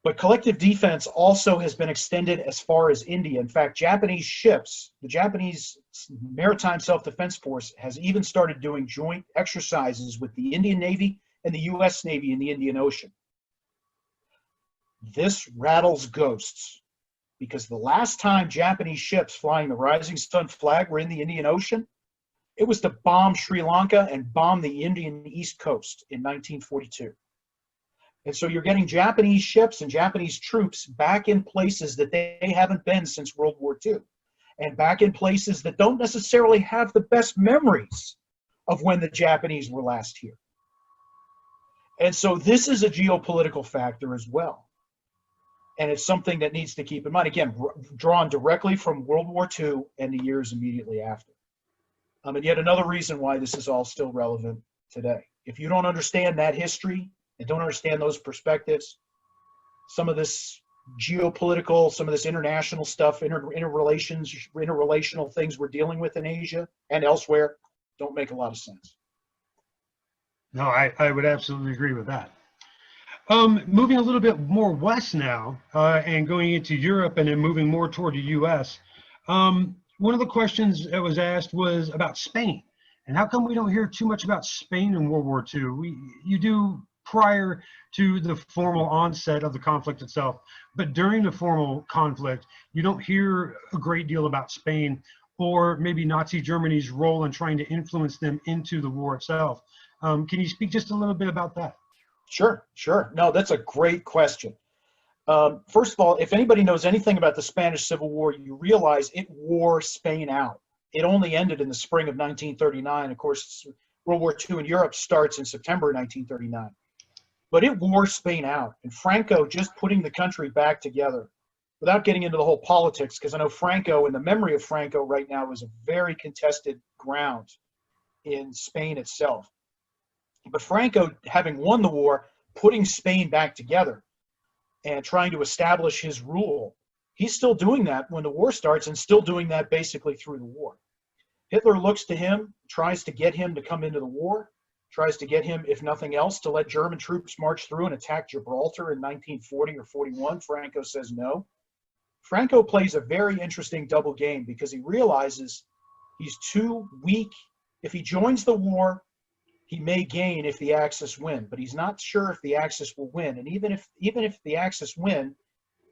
But collective defense also has been extended as far as India. In fact, Japanese ships, the Japanese Maritime Self-Defense Force has even started doing joint exercises with the Indian Navy and the U.S. Navy in the Indian Ocean. This rattles ghosts, because the last time Japanese ships flying the Rising Sun flag were in the Indian Ocean, it was to bomb Sri Lanka and bomb the Indian East Coast in 1942. And so you're getting Japanese ships and Japanese troops back in places that they haven't been since World War II, and back in places that don't necessarily have the best memories of when the Japanese were last here. And so this is a geopolitical factor as well. And it's something that needs to keep in mind. Again, drawn directly from World War II and the years immediately after. And yet another reason why this is all still relevant today. If you don't understand that history and don't understand those perspectives, some of this geopolitical, some of this international stuff, interrelational things we're dealing with in Asia and elsewhere don't make a lot of sense. No, I would absolutely agree with that. Moving a little bit more west now and going into Europe and then moving more toward the U.S., one of the questions that was asked was about Spain. And how come we don't hear too much about Spain in World War II? You do prior to the formal onset of the conflict itself, but during the formal conflict, you don't hear a great deal about Spain or maybe Nazi Germany's role in trying to influence them into the war itself. Can you speak just a little bit about that? Sure. No, that's a great question. First of all, if anybody knows anything about the Spanish Civil War, you realize it wore Spain out. It only ended in the spring of 1939. Of course, World War II in Europe starts in September 1939. But it wore Spain out. And Franco just putting the country back together, without getting into the whole politics, because I know Franco and the memory of Franco right now is a very contested ground in Spain itself. But Franco, having won the war, putting Spain back together and trying to establish his rule, he's still doing that when the war starts and still doing that basically through the war. Hitler looks to him, tries to get him to come into the war, tries to get him, if nothing else, to let German troops march through and attack Gibraltar in 1940 or 41. Franco says no. Franco plays a very interesting double game because he realizes he's too weak. If he joins the war, he may gain if the Axis win, but he's not sure if the Axis will win. And even if the Axis win,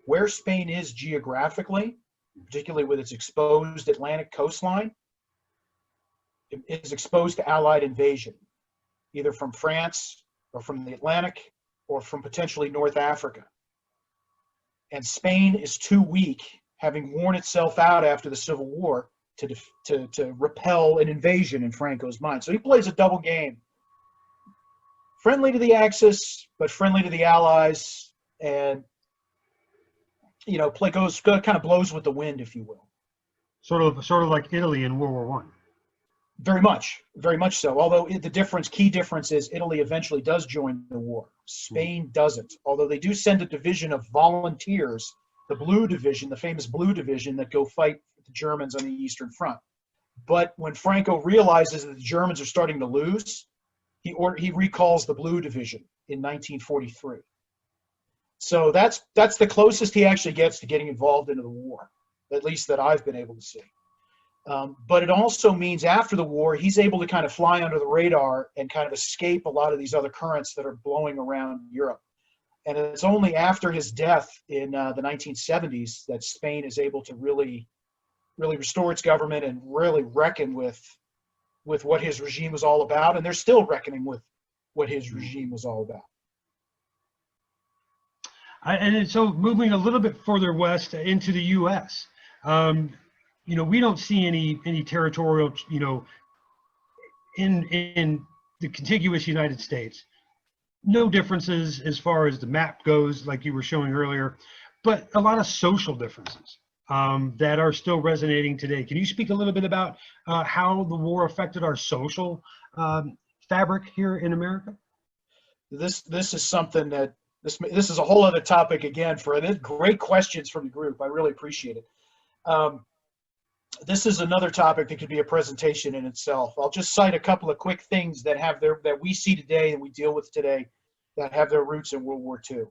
where Spain is geographically, particularly with its exposed Atlantic coastline, it is exposed to Allied invasion, either from France or from the Atlantic or from potentially North Africa. And Spain is too weak, having worn itself out after the Civil War, to repel an invasion in Franco's mind. So he plays a double game. Friendly to the Axis, but friendly to the Allies, and kind of blows with the wind, if you will. Sort of like Italy in World War One. Very much so. Although the key difference is Italy eventually does join the war. Spain doesn't. Although they do send a division of volunteers, the Blue Division, the famous Blue Division, that go fight the Germans on the Eastern Front. But when Franco realizes that the Germans are starting to lose, he recalls the Blue Division in 1943. So that's the closest he actually gets to getting involved into the war, at least that I've been able to see. But it also means after the war, he's able to kind of fly under the radar and kind of escape a lot of these other currents that are blowing around Europe. And it's only after his death in the 1970s that Spain is able to really restore its government and really reckon with what his regime was all about. And they're still reckoning with what his regime was all about. And so moving a little bit further west into the U.S., we don't see any territorial, in the contiguous United States. No differences as far as the map goes, like you were showing earlier, but a lot of social differences that are still resonating today. Can you speak a little bit about how the war affected our social fabric here in America? This is something that this is a whole other topic again. For great questions from the group. I really appreciate it. This is another topic that could be a presentation in itself. I'll just cite a couple of quick things that we see today and we deal with today that have their roots in World War II.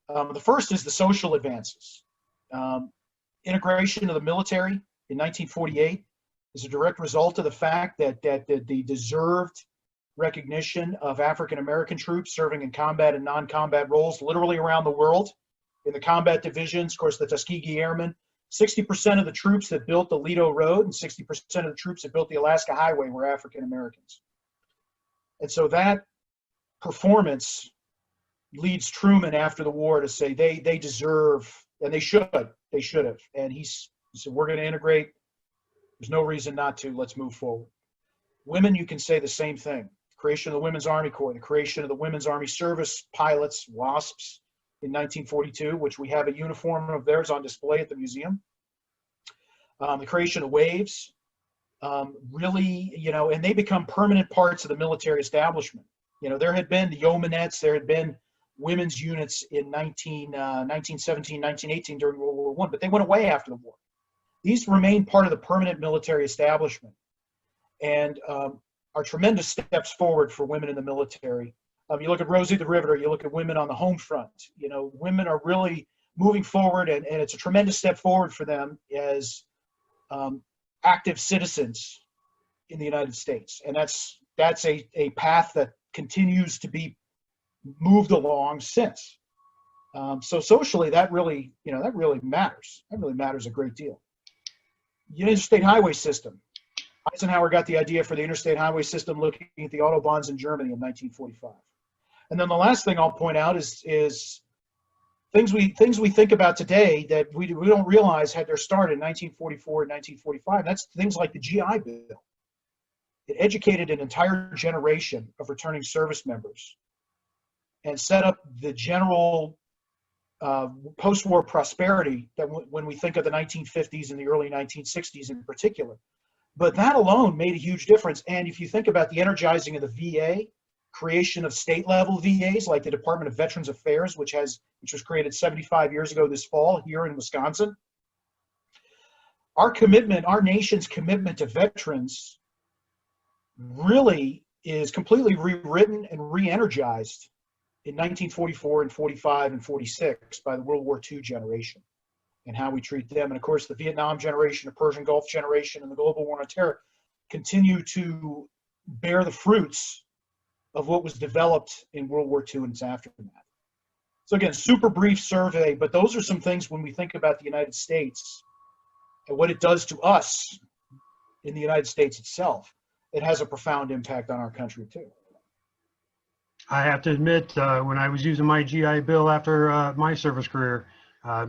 The first is the social advances. Integration of the military in 1948 is a direct result of the fact that the deserved recognition of African American troops serving in combat and non-combat roles literally around the world. In the combat divisions, of course, the Tuskegee Airmen, 60% of the troops that built the Lido Road and 60% of the troops that built the Alaska Highway were African Americans. And so that performance leads Truman after the war to say they deserve, and they should have. And he said, we're going to integrate. There's no reason not to. Let's move forward. Women, you can say the same thing. The creation of the Women's Army Corps, the creation of the Women's Army Service Pilots, WASPs, in 1942, which we have a uniform of theirs on display at the museum. The creation of WAVES, really, and they become permanent parts of the military establishment. There had been the yeomanettes, there had been women's units in 1917, 1918 during World War I, but they went away after the war. These remain part of the permanent military establishment and are tremendous steps forward for women in the military. You look at Rosie the Riveter, you look at women on the home front. Women are really moving forward, and it's a tremendous step forward for them as active citizens in the United States. And that's a path that continues to be moved along since. So socially, that really matters. That really matters a great deal. The interstate highway system. Eisenhower got the idea for the interstate highway system looking at the Autobahns in Germany in 1945. And then the last thing I'll point out is things we think about today that we don't realize had their start in 1944 and 1945. That's things like the GI Bill. It educated an entire generation of returning service members and set up the general post-war prosperity that when we think of the 1950s and the early 1960s in particular. But that alone made a huge difference. And if you think about the energizing of the VA, creation of state-level VAs like the Department of Veterans Affairs, which was created 75 years ago this fall here in Wisconsin. Our nation's commitment to veterans really is completely rewritten and re-energized in 1944 and 45 and 46 by the World War II generation and how we treat them. And of course, the Vietnam generation, the Persian Gulf generation, and the global war on terror continue to bear the fruits of what was developed in World War II and its aftermath. So again, super brief survey, but those are some things when we think about the United States and what it does to us in the United States itself, it has a profound impact on our country too. I have to admit, when I was using my GI Bill after my service career,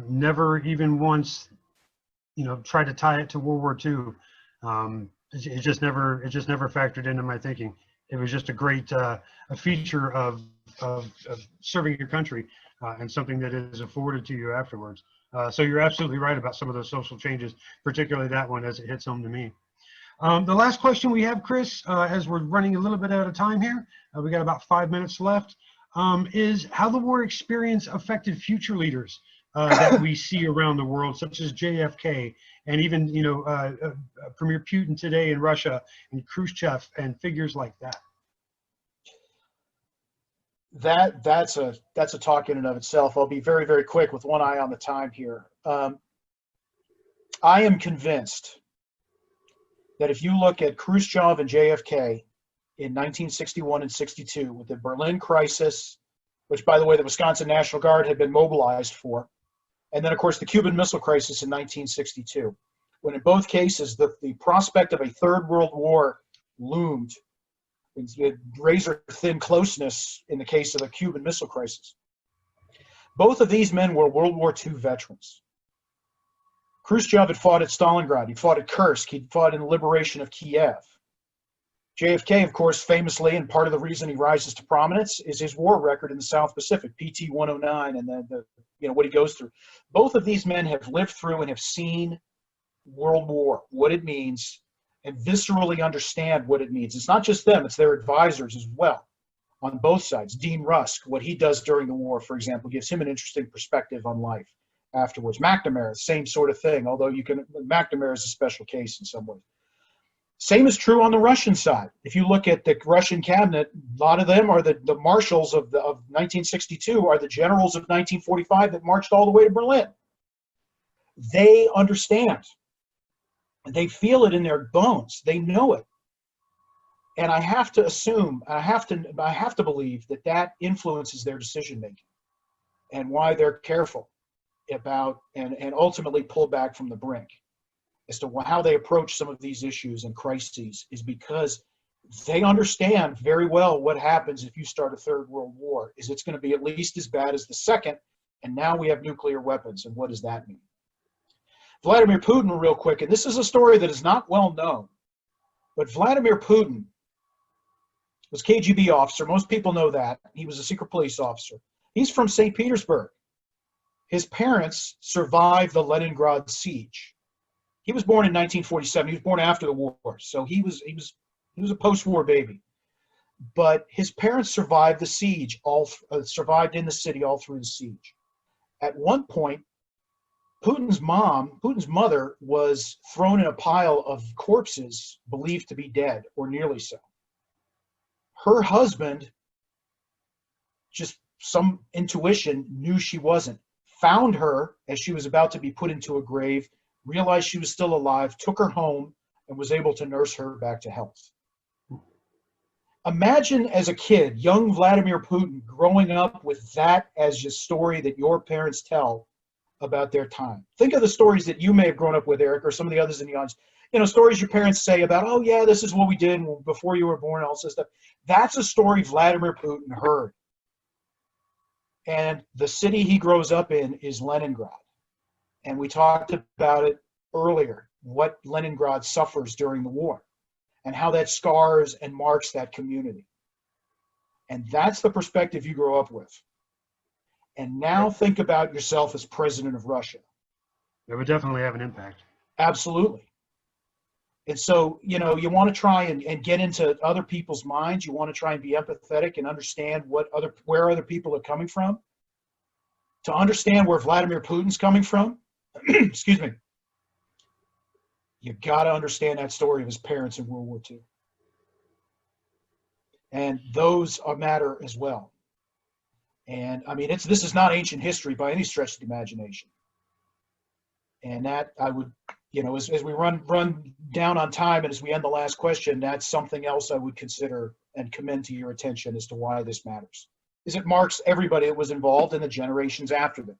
never even once, tried to tie it to World War II. It just never factored into my thinking. It was just a great a feature of serving your country and something that is afforded to you afterwards. So you're absolutely right about some of those social changes, particularly that one as it hits home to me. The last question we have, Chris, as we're running a little bit out of time here, we got about 5 minutes left, is how the war experience affected future leaders that we see around the world, such as JFK and even, Premier Putin today in Russia and Khrushchev and figures like that. That's a talk in and of itself. I'll be very, very quick with one eye on the time here. I am convinced that if you look at Khrushchev and JFK in 1961 and 62 with the Berlin crisis, which, by the way, the Wisconsin National Guard had been mobilized for, and then, of course, the Cuban Missile Crisis in 1962, when in both cases the prospect of a third world war loomed, razor-thin closeness in the case of the Cuban Missile Crisis. Both of these men were World War II veterans. Khrushchev had fought at Stalingrad. He fought at Kursk. He fought in the liberation of Kiev. JFK, of course, famously, and part of the reason he rises to prominence is his war record in the South Pacific, PT 109, and then what he goes through. Both of these men have lived through and have seen World War, what it means, and viscerally understand what it means. It's not just them, it's their advisors as well on both sides. Dean Rusk, what he does during the war, for example, gives him an interesting perspective on life afterwards. McNamara, same sort of thing, although McNamara is a special case in some ways. Same is true on the Russian side. If you look at the Russian cabinet, a lot of them are the marshals of 1962 are the generals of 1945 that marched all the way to Berlin. They understand. They feel it in their bones. They know it. And I have to assume, I have to believe that influences their decision making and why they're careful about and ultimately pull back from the brink as to how they approach some of these issues and crises, is because they understand very well what happens if you start a third world war. Is it's going to be at least as bad as the second, and now we have nuclear weapons, and what does that mean? Vladimir Putin, real quick, and this is a story that is not well known, but Vladimir Putin was KGB officer. Most people know that. He was a secret police officer. He's from St. Petersburg. His parents survived the Leningrad siege. He was born in 1947. He was born after the war, so he was a post-war baby. But his parents survived the siege, survived in the city all through the siege. At one point, Putin's mother, was thrown in a pile of corpses believed to be dead, or nearly so. Her husband, just some intuition, knew she wasn't. Found her as she was about to be put into a grave, realized she was still alive, took her home, and was able to nurse her back to health. Imagine as a kid, young Vladimir Putin growing up with that as a story that your parents tell about their time. Think of the stories that you may have grown up with, Eric, or some of the others in the audience. Stories your parents say about, oh yeah, this is what we did before you were born, all this stuff. That's a story Vladimir Putin heard. And the city he grows up in is Leningrad. And we talked about it earlier, what Leningrad suffers during the war and how that scars and marks that community. And that's the perspective you grow up with. And now think about yourself as president of Russia. It would definitely have an impact. Absolutely. And so, you want to try and get into other people's minds. You want to try and be empathetic and understand where other people are coming from. To understand where Vladimir Putin's coming from, excuse me, you got to understand that story of his parents in World War II. And those matter as well. And I mean, this is not ancient history by any stretch of the imagination. And that I would, as we run down on time and as we end the last question, that's something else I would consider and commend to your attention as to why this matters. Is it marks everybody that was involved in the generations after them.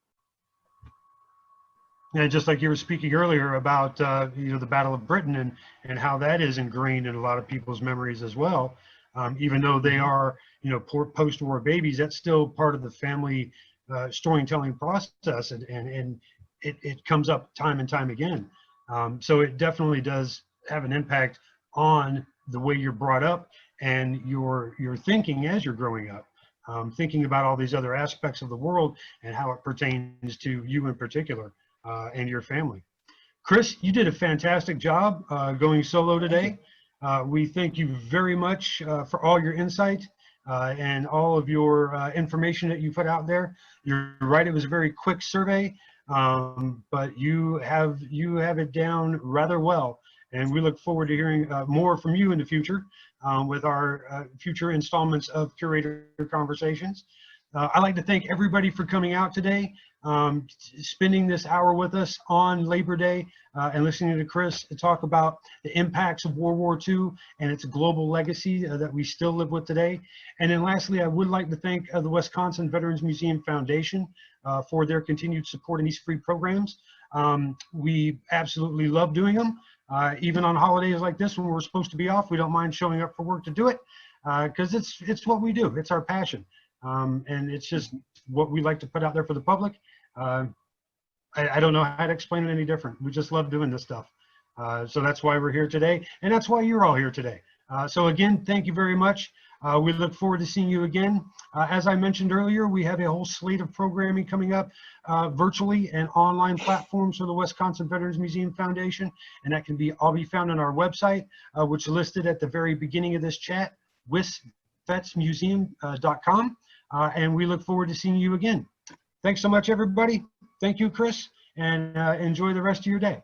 Yeah, just like you were speaking earlier about the Battle of Britain and how that is ingrained in a lot of people's memories as well. Even though they are poor post-war babies, that's still part of the family storytelling process, and it comes up time and time again. So it definitely does have an impact on the way you're brought up and your thinking as you're growing up, thinking about all these other aspects of the world and how it pertains to you in particular. and your family. Chris, you did a fantastic job going solo today. We thank you very much for all your insight and all of your information that you put out there. You're right, it was a very quick survey, but you have it down rather well. And we look forward to hearing more from you in the future with our future installments of Curator Conversations. I'd like to thank everybody for coming out today, spending this hour with us on Labor Day and listening to Chris talk about the impacts of World War II and its global legacy that we still live with today. And then lastly, I would like to thank the Wisconsin Veterans Museum Foundation for their continued support in these free programs. We absolutely love doing them. Even on holidays like this when we're supposed to be off, we don't mind showing up for work to do it because it's what we do. It's our passion. And it's just what we like to put out there for the public. I don't know how to explain it any different. We just love doing this stuff. So that's why we're here today. And that's why you're all here today. So again, thank you very much. We look forward to seeing you again. As I mentioned earlier, we have a whole slate of programming coming up virtually and online platforms for the Wisconsin Veterans Museum Foundation. And that can all be found on our website, which is listed at the very beginning of this chat, wisvetsmuseum.com. And we look forward to seeing you again. Thanks so much, everybody. Thank you, Chris, and enjoy the rest of your day.